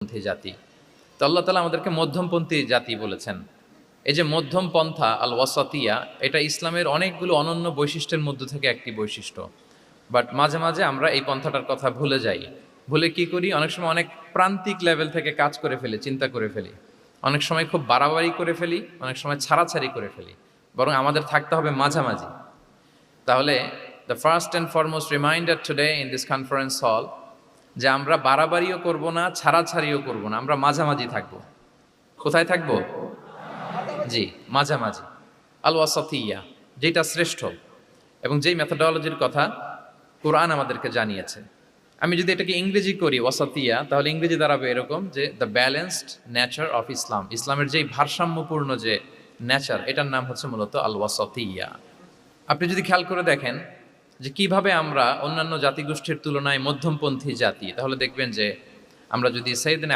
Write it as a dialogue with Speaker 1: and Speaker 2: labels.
Speaker 1: পন্থী জাতি। তো আল্লাহ তাআলা আমাদেরকে মধ্যমপন্থী জাতি বলেছেন। এই যে মধ্যম পন্থা আল ওয়াসাতিয়া, এটা ইসলামের অনেকগুলো অনন্য বৈশিষ্ট্যের মধ্য থেকে একটি বৈশিষ্ট্য। বাট মাঝে মাঝে আমরা এই পন্থাটার কথা ভুলে যাই। ভুলে কি করি, অনেক সময় অনেক প্রান্তিক লেভেল থেকে কাজ করে ফেলি, চিন্তা করে ফেলি। অনেক সময় খুব বাড়াবাড়ি করে ফেলি, অনেক সময় ছাড়াছাড়ি করে ফেলি। বরং আমাদের থাকতে হবে মাঝামাঝি। তাহলে the first and foremost reminder today in this conference hall, যে আমরা বাড়াবাড়িও করব না, ছাড়াছাড়িও করব না, আমরা মাঝামাঝি থাকব। কোথায় থাকব? জি, মাঝামাঝি। আল ওয়াসাতিয়া, যেটা শ্রেষ্ঠ এবং যেই মেথোডলজির কথা কোরআন আমাদেরকে জানিয়েছে। আমি যদি এটাকে ইংরেজি করি ওয়াসাতিয়া, তাহলে ইংরেজি দাঁড়াবে এরকম যে the balanced nature of Islam. ইসলামের যেই ভারসাম্যপূর্ণ যে নেচার, এটার নাম হচ্ছে মূলত আল ওয়াসাতিয়া। আপনি যদি খেয়াল করে দেখেন যে কিভাবে আমরা অন্যান্য জাতিগোষ্ঠীর তুলনায় মধ্যমপন্থী জাতি, তাহলে দেখবেন যে আমরা যদি সাইয়েদনা